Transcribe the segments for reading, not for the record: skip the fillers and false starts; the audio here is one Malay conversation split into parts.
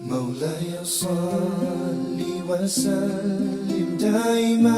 مولاي صل وسلم دائما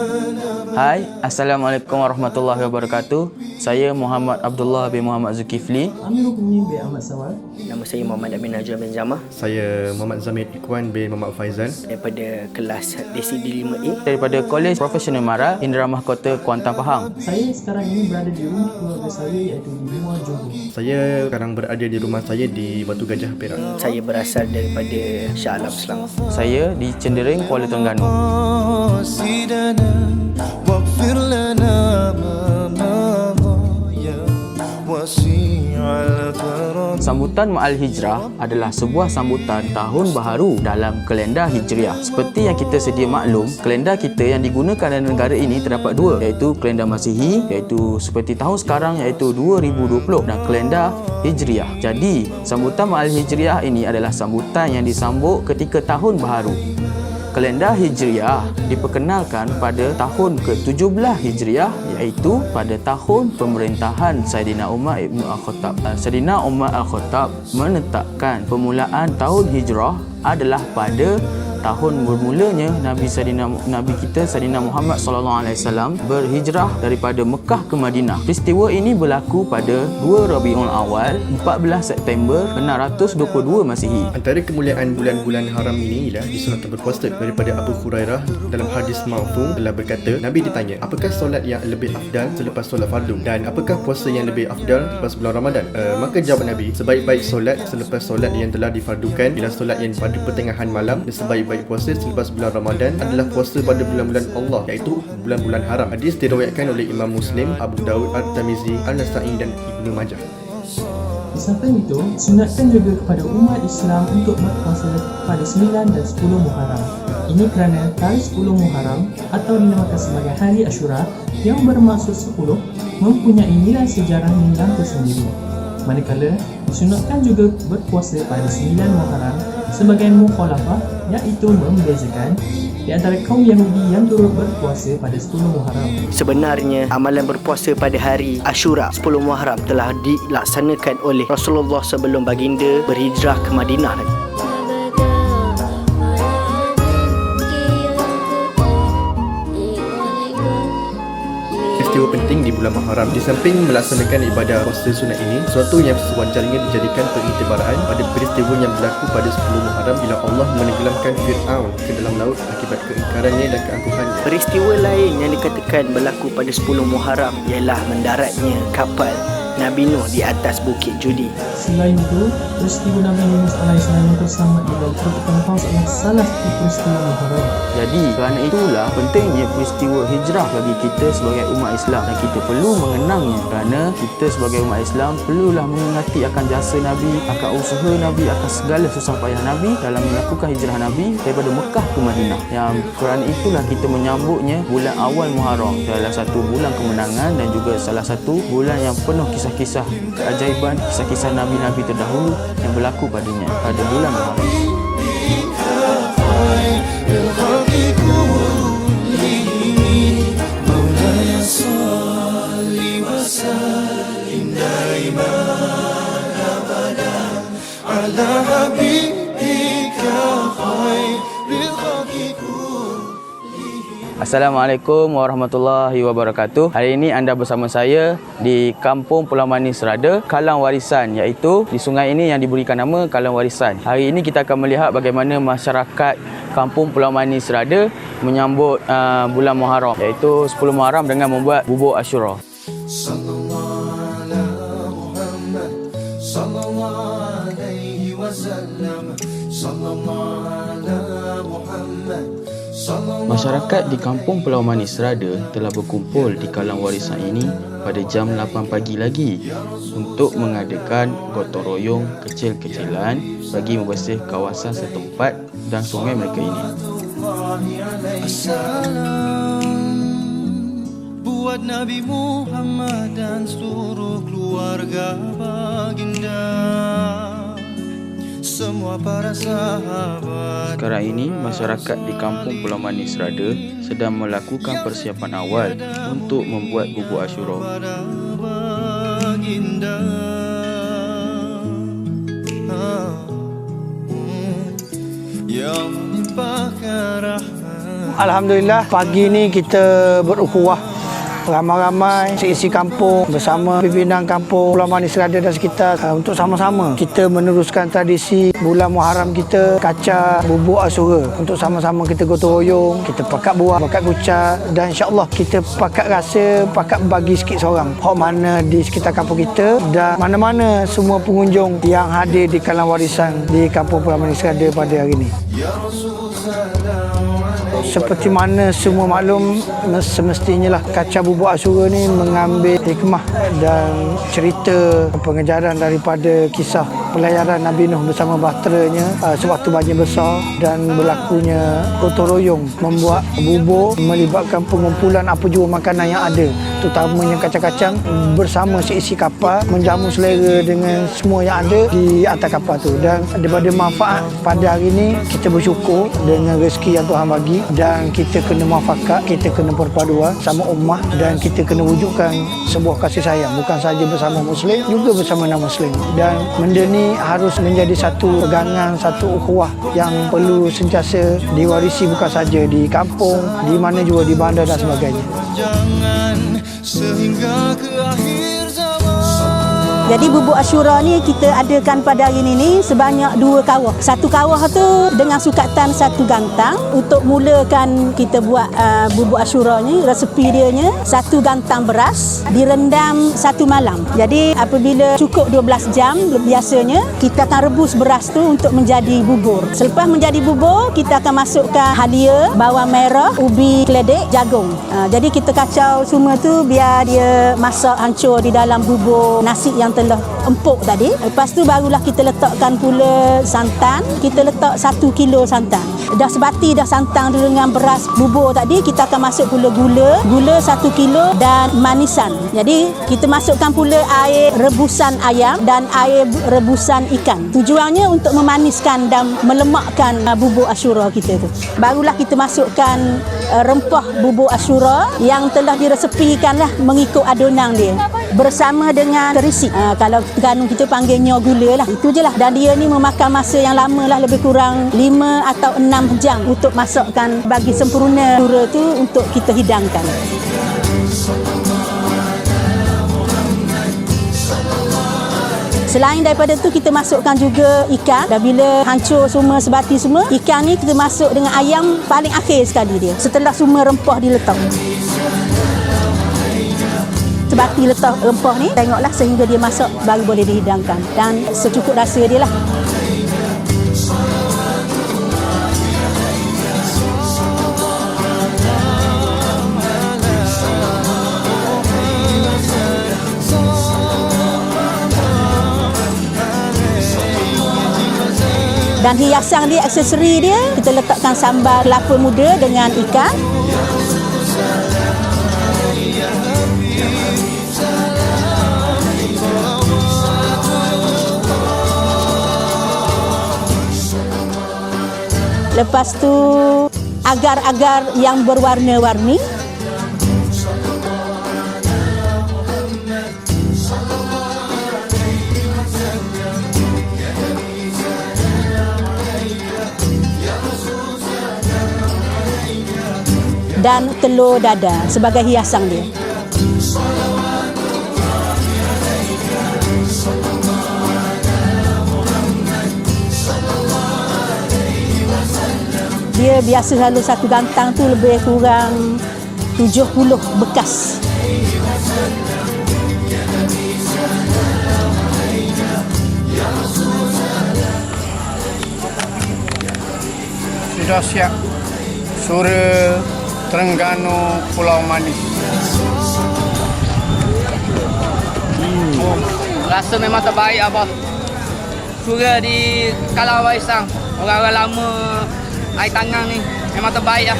أبدا. Hai, Assalamualaikum warahmatullahi wabarakatuh. Saya Muhammad Abdullah bin Muhammad Zulkifli. Amirul Mukminin bin Ahmad Sawal. Nama saya Muhammad Amin Najwa bin Zamah Saya Muhammad Zamid Ikhwan bin Muhammad Faizan daripada kelas DCD 5A. Daripada Kolej Profesional Mara, Indra Mahkota, Kuantan, Pahang. Saya sekarang ini berada di rumah keluarga saya iaitu di Muar Johor. Saya sekarang berada di rumah saya di Batu Gajah, Perak. Saya berasal daripada Shah Alam, Selangor. Saya di Cendering, Kuala Terengganu. قاصدنا واغفر لنا ما مضى يا وسيع الكرم. Sambutan Ma'al Hijrah adalah sebuah sambutan tahun baharu dalam kalender Hijriah. Seperti yang kita sedia maklum, kalender kita yang digunakan dalam negara ini terdapat dua, iaitu kalender Masihi, iaitu seperti tahun sekarang iaitu 2020, dan kalender Hijriah. Jadi, sambutan Ma'al Hijriah ini adalah sambutan yang disambut ketika tahun baharu. Kalender Hijriah diperkenalkan pada tahun ke-17 Hijriah, iaitu pada tahun pemerintahan Saidina Umar Ibn Al-Khattab. Saidina Umar Al-Khattab menetapkan permulaan tahun Hijrah adalah pada tahun bermulanya Nabi kita Saidina Muhammad SAW berhijrah daripada Mekah ke Madinah. Peristiwa ini berlaku pada 2 Rabiul Awal 14 September 622 Masihi. Antara kemuliaan bulan-bulan haram ini ialah disunatkan berpuasa. Daripada Abu Hurairah dalam hadis ma'fum telah berkata, Nabi ditanya, apakah solat yang lebih afdal selepas solat fardu, dan apakah puasa yang lebih afdal selepas bulan Ramadan? Maka jawab Nabi, sebaik-baik solat selepas solat yang telah difardukan ialah solat yang pada pertengahan malam, dan sebaik-baik puasa selepas bulan Ramadan adalah puasa pada bulan-bulan Allah, iaitu bulan-bulan haram. Hadis diriwayatkan oleh Imam Muslim, Abu Daud, At-Tirmizi, An-Nasa'i dan Ibnu Majah. Di samping itu, sunatkan juga kepada umat Islam untuk berpuasa pada 9 dan 10 Muharram. Ini kerana tarikh 10 Muharram atau dinamakan sebagai Hari Ashura yang bermaksud 10 mempunyai nilai sejarah yang tersendiri. Manakala disunatkan juga berpuasa pada 9 Muharram sebagai mukhalafah, iaitu membezakan di antara kaum Yahudi yang turut berpuasa pada 10 Muharram. Sebenarnya amalan berpuasa pada hari Ashura 10 Muharram telah dilaksanakan oleh Rasulullah sebelum baginda berhijrah ke Madinah. Peristiwa penting di bulan Muharram. Di samping melaksanakan ibadah puasa sunat ini, suatu yang sewajarnya dijadikan pengiktibaran pada peristiwa yang berlaku pada 10 Muharram bila Allah menenggelamkan Fir'aun ke dalam laut akibat keingkarannya dan keangkuhannya. Peristiwa lain yang dikatakan berlaku pada 10 Muharram ialah mendaratnya kapal Nabi Nuh di atas Bukit Judi. Selain itu, peristiwa Nabi Yunus AS yang terselamat di dalam perut ikan paus adalah salah satu peristiwa Muharram. Jadi, kerana itulah pentingnya peristiwa hijrah bagi kita sebagai umat Islam, dan kita perlu mengenangnya kerana kita sebagai umat Islam perlulah mengingati akan jasa Nabi, akan usaha Nabi, akan segala susah payah Nabi dalam melakukan hijrah Nabi daripada Mekah ke Madinah. Yang kerana itulah kita menyambutnya bulan awal Muharram, salah satu bulan kemenangan dan juga salah satu bulan yang penuh kisah-kisah keajaiban, kisah-kisah Nabi-Nabi terdahulu yang berlaku padanya pada bulan Muharram. Assalamualaikum warahmatullahi wabarakatuh. Hari ini anda bersama saya di Kampung Pulau Manis Serada, Kalang Warisan, iaitu di sungai ini yang diberikan nama Kalang Warisan. Hari ini kita akan melihat bagaimana masyarakat Kampung Pulau Manis Serada menyambut bulan Muharram, iaitu 10 Muharram dengan membuat bubur Ashura. Masyarakat di Kampung Pulau Manis Serada telah berkumpul di Kalang Warisan ini pada jam 8 pagi lagi untuk mengadakan gotong royong kecil-kecilan bagi membersih kawasan setempat dan sungai mereka ini. Buat Nabi Muhammad dan seluruh keluarga baginda, semua para sahabat. Sekarang ini, masyarakat di Kampung Pulau Manis Serada sedang melakukan persiapan awal untuk membuat bubur Ashura. yang melimpahkan rahmat. Alhamdulillah pagi ni kita berukhuwah ramai-ramai seisi kampung bersama pimpinan kampung Pulau Manis Selada dan sekitar untuk sama-sama kita meneruskan tradisi bulan Muharram kita kacar bubuk Ashura untuk sama-sama kita gotong royong, kita pakat buah, pakat kucar dan insya-Allah kita pakat rasa, pakat bagi sikit seorang hok mana di sekitar kampung kita dan mana-mana semua pengunjung yang hadir di kalang warisan di kampung Pulau Manis Selada pada hari ini. Seperti mana semua maklum, semestinya lah kacar bubuk Ashura ni mengambil hikmah dan cerita pengejaran daripada kisah pelayaran Nabi Nuh bersama bahteranya sewaktu banjir besar dan berlakunya gotong royong membuat bubuk melibatkan pengumpulan apa jua makanan yang ada, terutamanya kacang-kacang bersama seisi kapal menjamu selera dengan semua yang ada di atas kapal tu. Dan daripada manfaat pada hari ini kita bersyukur dengan rezeki yang Tuhan bagi dan kita kena muafakat, kita kena perpaduan sama ummah dan kita kena wujudkan sebuah kasih sayang bukan sahaja bersama Muslim juga bersama non-Muslim. Dan benda ni harus menjadi satu pegangan, satu ukhuwah yang perlu sentiasa diwarisi bukan saja di kampung, di mana juga di bandar dan sebagainya. Jangan sehingga ke akhir zaman. Jadi bubuk Ashura ni kita adakan pada hari ini sebanyak 2 kawah. Satu kawah tu dengan sukatan 1 gantang. Untuk mulakan kita buat bubuk Ashura ni, resepi dia nya 1 gantang beras direndam 1 malam. Jadi apabila cukup 12 jam biasanya kita akan rebus beras tu untuk menjadi bubur. Selepas menjadi bubur kita akan masukkan halia, bawang merah, ubi, keledek, jagung. Jadi kita kacau semua tu biar dia masak hancur di dalam bubur nasi yang telah empuk tadi. Lepas tu barulah kita letakkan pula santan. Kita letak 1 kilo santan. Dah sebati dah santan dengan beras bubur tadi, kita akan masuk pula gula 1 kilo dan manisan. Jadi kita masukkan pula air rebusan ayam dan air rebusan ikan. Tujuannya untuk memaniskan dan melemakkan bubur Ashura kita tu. Barulah kita masukkan rempah bubur Ashura yang telah diresepikan lah mengikut adunan dia bersama dengan terisi. Kalau Terengganu kita panggilnya gula lah. Itu je lah. Dan dia ni memakan masa yang lama lah, lebih kurang 5 atau 6 jam untuk masakkan bagi sempurna Ashura tu untuk kita hidangkan. Selain daripada tu kita masukkan juga ikan. Dan bila hancur semua sebati semua, ikan ni kita masuk dengan ayam paling akhir sekali dia. Setelah semua rempah diletak. Sebati letak rempah ni, tengoklah sehingga dia masak baru boleh dihidangkan. Dan secukup rasa dia lah. Dan hiasan dia, aksesori dia, kita letakkan sambal kelapa muda dengan ikan. Lepas tu agar-agar yang berwarna-warni. Dan telur dadar sebagai hiasan dia. Dia biasa selalu 1 gantang tu lebih kurang 70 bekas. Sudah siap Sura Terengganu Pulau Manis. Rasa memang terbaik abah. Sura di Kalang Warisan. Orang-orang lama air tangan ni memang terbaik lah.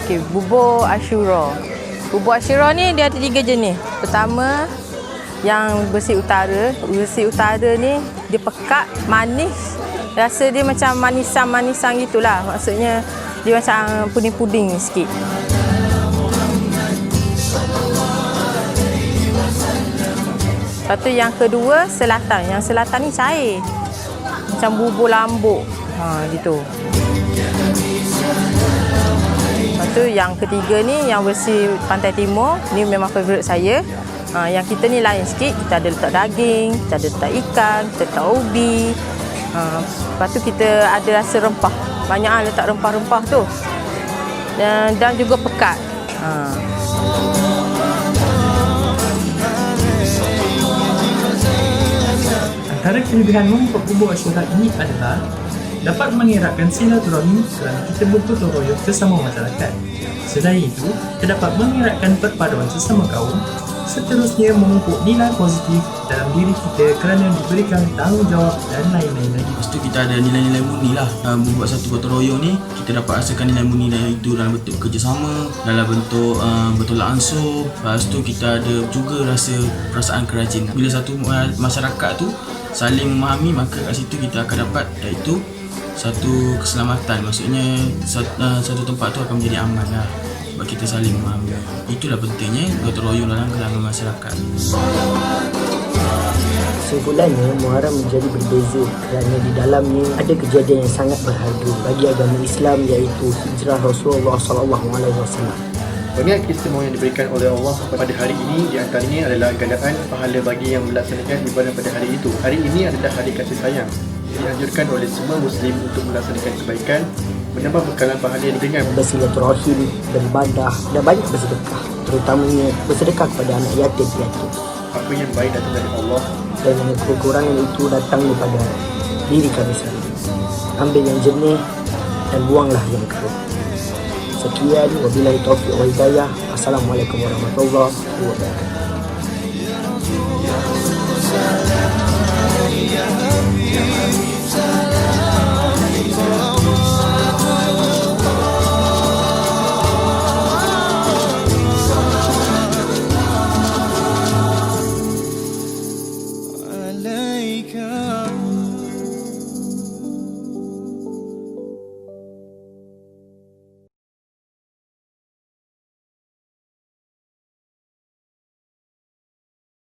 Okey, bubur Ashura. Bubur Ashura ni dia ada 3 jenis. Pertama, yang bersih utara. Bersih utara ni dia pekat, manis. Rasa dia macam manisan-manisan gitulah. Maksudnya dia macam puding-puding sikit. Lepas tu yang kedua, selatan. Yang selatan ni cair. Macam bubur lambuk. Gitu. Lepas tu yang ketiga ni, yang bersih Pantai Timur. Ni memang favourite saya. Yang kita ni lain sikit. Kita ada letak daging, kita ada letak ikan, kita letak ubi. Lepas tu kita ada rasa rempah. Banyak letak rempah-rempah tu. Dan juga pekat. Antara kelebihan membuat bubur Ashura ini adalah dapat mengeratkan silaturahmi kerana kita bergotong royong bersama masyarakat. Selain itu, kita dapat mengeratkan perpaduan sesama kaum, seterusnya memupuk nilai positif dalam diri kita kerana diberikan tanggungjawab dan lain-lain lagi. Lepas tu kita ada nilai-nilai murni lah. Membuat satu gotong royong ni, kita dapat rasakan nilai murni itu dalam bentuk kerjasama, dalam bentuk bertolak ansur. Lepas tu kita ada juga rasa perasaan kerajinan. Bila satu masyarakat tu saling memahami, maka kat situ kita akan dapat iaitu satu keselamatan. Maksudnya satu tempat tu akan menjadi aman lah sebab kita saling memahami. Itulah pentingnya gotong royong dalam kalangan masyarakat. Kesimpulannya, Muharram menjadi berbeza kerana di dalamnya ada kejadian yang sangat berharga bagi agama Islam, iaitu hijrah Rasulullah SAW. Banyak keistimewaan yang diberikan oleh Allah pada hari ini, di antaranya adalah gandaan pahala bagi yang melaksanakan ibadah pada hari itu. Hari ini adalah hari kasih sayang. Dianjurkan oleh semua Muslim untuk melaksanakan kebaikan, menambah bekalan pahala dengan bersilaturahim, beribadah dan banyak bersedekah, terutamanya bersedekah kepada anak yatim piatu. Apa yang baik datang dari Allah dan yang kekurangan itu datang daripada diri kami sendiri. Ambil yang jernih dan buanglah yang keruh. Sekian, wabillahi taufiq wal hidayah. Assalamualaikum warahmatullahi wabarakatuh.